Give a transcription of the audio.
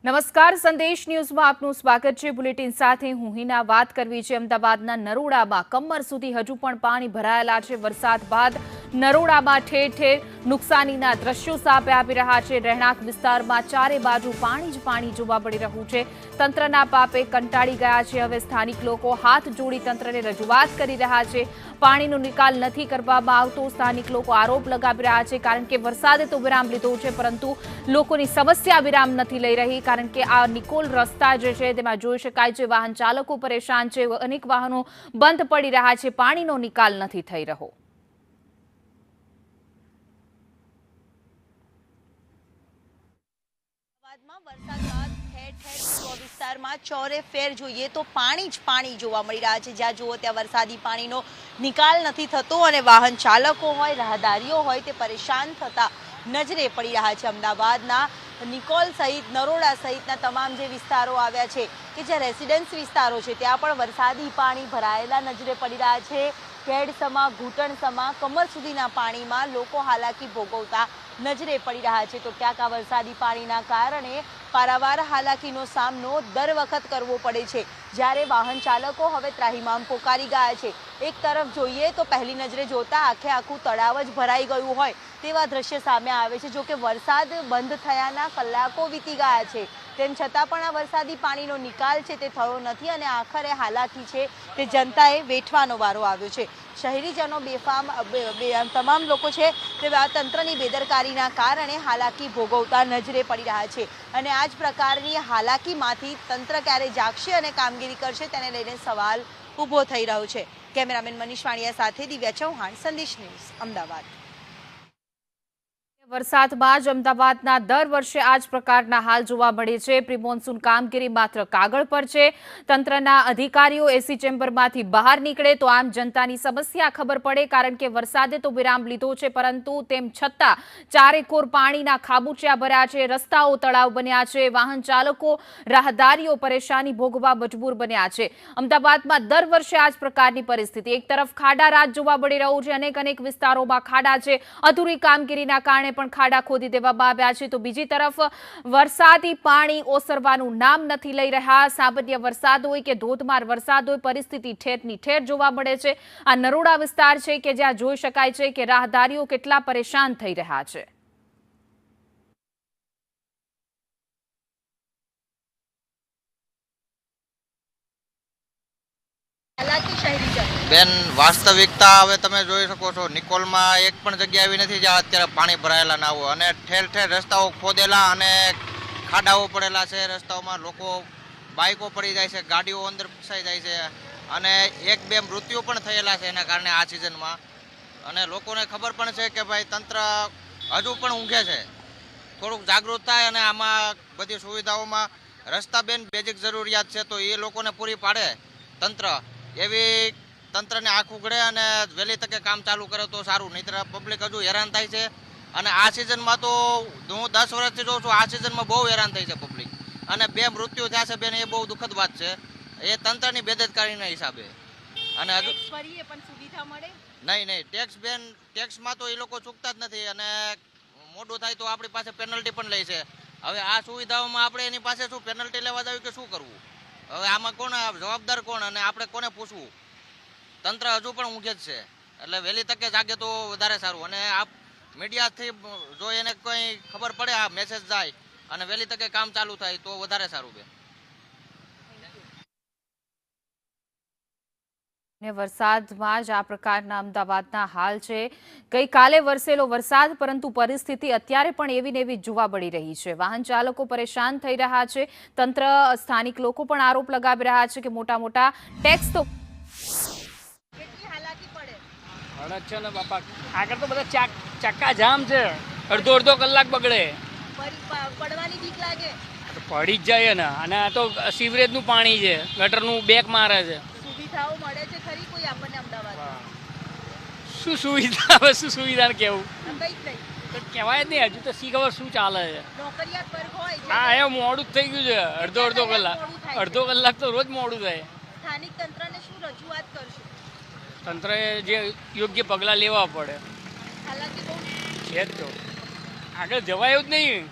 નમસ્કાર, સંદેશ ન્યૂઝમાં આપનું સ્વાગત છે। બુલેટિન સાથે હું હિના વાત કરવી છે। અમદાવાદના નરોડામાં કમર સુધી હજુ પણ પાણી ભરાયેલા છે। વરસાદ બાદ નરોડામાં ઠેર ઠેર નુકસાનીના દ્રશ્યો સામે આવી રહ્યા છે। રહેણાંક વિસ્તારમાં ચારે બાજુ પાણી જ પાણી જોવા મળી રહ્યું છે। તંત્રના પાપે કંટાળી ગયા છે। હવે સ્થાનિક લોકો હાથ જોડી તંત્રને રજૂઆત કરી રહ્યા છે। પાણીનો નિકાલ નથી કરવામાં આવતો। સ્થાનિક લોકો આરોપ લગાવી રહ્યા છે કારણ કે વરસાદે તો વિરામ લીધો છે પરંતુ લોકોની સમસ્યા વિરામ નથી લઈ રહી। કારણ કે આ નિકોલ રસ્તા જે છે તેમાં જોઈ શકાય છે વાહન ચાલકો પરેશાન છે। અનેક વાહનો બંધ પડી રહ્યા છે। પાણીનો નિકાલ નથી થઈ રહ્યો। વરસાદ બાદ ઠેર ઠેર વિસ્તારમાં ચોરે ફેર જોઈએ તો પાણી જ પાણી જોવા મળી રહ્યા છે। જ્યાં જુઓ ત્યાં વરસાદી પાણીનો નિકાલ નથી થતો અને વાહન ચાલકો હોય, રાહદારીઓ હોય તે પરેશાન થતા નજરે પડી રહ્યા છે। અમદાવાદના નિકોલ સહિત નરોડા સહિતના તમામ જે વિસ્તારો આવ્યા છે કે જ્યાં રેસિડેન્સ વિસ્તારો છે ત્યાં પણ વરસાદી પાણી ભરાયેલા નજરે પડી રહ્યા છે। કેડસમા, ઘૂંટણસમા, કમર સુધીના પાણીમાં લોકો હાલાકી ભોગવતા નજરે પડી રહ્યા છે। તો ક્યાંક આ વરસાદી પાણીના કારણે પારાવાર હાલાકીનો સામનો દર વખત કરવો પડે છે। જ્યારે વાહન ચાલકો હવે ત્રાહિમામ પોકારી ગયા છે। એક તરફ જોઈએ તો પહેલી નજરે જોતા આખે આખું તળાવ જ ભરાઈ ગયું હોય તેવા દ્રશ્ય સામે આવે છે। જો કે વરસાદ બંધ થયાના કલાકો વીતી ગયા છે તેમ છતાં પણ આ વરસાદી પાણીનો નિકાલ છે તે થયો નથી અને આખરે હાલાકી છે તે જનતાએ વેઠવાનો વારો આવ્યો છે। શહેરીજનો બેફામ તમામ લોકો છે તે તંત્રની બેદરકારીના કારણે હાલાકી ભોગવતા નજરે પડી રહ્યા છે અને આ જ પ્રકારની હાલાકીમાંથી તંત્ર ક્યારે જાગશે અને કામગીરી કરશે તેને લઈને સવાલ ઊભો થઈ રહ્યો છે। કેમેરામેન મનીષ વાણિયા સાથે દિવ્યા ચૌહાણ, સંદેશ ન્યૂઝ, અમદાવાદ। વરસાદમાં જ અમદાવાદના દર વર્ષે આ જ પ્રકારના હાલ જોવા મળે છે। પ્રી મોન્સૂન કામગીરી માત્ર કાગળ પર છે। તંત્રના અધિકારીઓ એસી ચેમ્બરમાંથી બહાર નીકળે તો આમ જનતાની સમસ્યા ખબર પડે કારણ કે વરસાદે તો વિરામ લીધો છે પરંતુ તેમ છતાં ચારેકોર પાણીના ખાબોચિયા ભર્યા છે। રસ્તાઓ તળાવ બન્યા છે। વાહન ચાલકો, રાહદારીઓ પરેશાની ભોગવવા મજબૂર બન્યા છે। અમદાવાદમાં દર વર્ષે આ જ પ્રકારની પરિસ્થિતિ। એક તરફ ખાડા રાજ જોવા મળી રહ્યું છે। અનેક વિસ્તારોમાં ખાડા છે। અધૂરી કામગીરીના કારણે પણ ખાડા ખોદી દેવામાં આવ્યા છે તો બીજી તરફ વરસાદી પાણી ઓસરવાનું નામ નથી લઈ રહ્યા। સામાન્ય વરસાદ હોય કે ધોધમાર વરસાદ હોય પરિસ્થિતિ ઠેરની ઠેર જોવા મળે છે। આ નરોડા વિસ્તાર છે કે જ્યાં જોઈ શકાય છે કે રાહદારીઓ કેટલા પરેશાન થઈ રહ્યા છે। બેન, વાસ્તવિકતા હવે તમે જોઈ શકો છો નિકોલમાં એક પણ જગ્યા એવી નથી જ્યાં અત્યારે પાણી ભરાયેલા ના હોય અને ઠેર ઠેર રસ્તાઓ ખોદેલા અને ખાડાઓ પડેલા છે। રસ્તાઓમાં લોકો બાઇકો પડી જાય છે, ગાડીઓ અંદર ફસાઈ જાય છે અને એક બે મૃત્યુ પણ થયેલા છે એના કારણે આ સિઝનમાં। અને લોકોને ખબર પણ છે કે ભાઈ તંત્ર હજુ પણ ઊંઘે છે। થોડુંક જાગૃત થાય અને આમાં બધી સુવિધાઓમાં રસ્તા બેન બેઝિક જરૂરિયાત છે તો એ લોકોને પૂરી પાડે તંત્ર, એવી તંત્રને આંખ ઉઘડે અને વહેલી તકે કામ ચાલુ કરે તો સારું। નહીંતર પબ્લિક હજુ હેરાન થાય છે અને આ સિઝનમાં તો હું 10 વર્ષથી જોઉં છું આ સિઝનમાં બહુ હેરાન થાય છે પબ્લિક અને 2 મૃત્યુ થયા છે બેન, એ બહુ દુઃખદ વાત છે। એ તંત્રની બેદરકારીના હિસાબે। અને હજુ નહીં ટેક્સ બેન, ટેક્સમાં તો એ લોકો ચૂકતા જ નથી અને મોડું થાય તો આપણી પાસે પેનલ્ટી પણ લે છે। હવે આ સુવિધાઓમાં આપણે એની પાસે શું પેનલ્ટી લેવા જાવી કે શું કરવું? હવે આમાં કોણ જવાબદાર કોણ અને આપણે કોને પૂછવું? તંત્ર હજુ પણ ઊંઘે જ છે એટલે વહેલી તકે જાગે તો વધારે સારું। અને આ મીડિયાથી જો એને કંઈ ખબર પડે, આ મેસેજ જાય અને વહેલી તકે કામ ચાલુ થાય તો વધારે સારું બેન। વરસાદમાં જ આ પ્રકારના અમદાવાદના હાલ છે। ગઈકાલે વરસેલો વરસાદ પરંતુ પરિસ્થિતિ અત્યારે પણ એવી ને એવી જોવા મળી રહી છે। વાહન ચાલકો પરેશાન થઈ રહ્યા છે। તંત્ર, સ્થાનિક લોકો પણ આરોપ લગાવી રહ્યા છે કે મોટા મોટા ટેક્સ તો છે ને બાપા, આગળ તો બધા ચક્કા જામ છે, અડધો કલાક બગડે, પડવાની બીક લાગે, પડી જ જાય ને। અને આ તો સીવરેજનું પાણી છે, ગટરનું બેક મારે છે। સુવિધાઓ મળે છે ખરી કોઈ આપણને અમદાવાદમાં? શું સુવિધા, હવે શું સુવિધા કેવું કઈ જ નહીં, તો કહેવાય જ નહીં। હજુ તો શી ખબર શું ચાલે છે। નોકરિયાત વર્ગ હોય હા, એ મોડું જ થઈ ગયું છે, અડધો કલાક તો રોજ મોડું થાય। સ્થાનિક તંત્રને શું રજૂઆત કરશો? તંત્રએ જે યોગ્ય પગલાં લેવા પડે હાલાકી બહુ છે જ, તો આગળ જવાયું જ નહીં।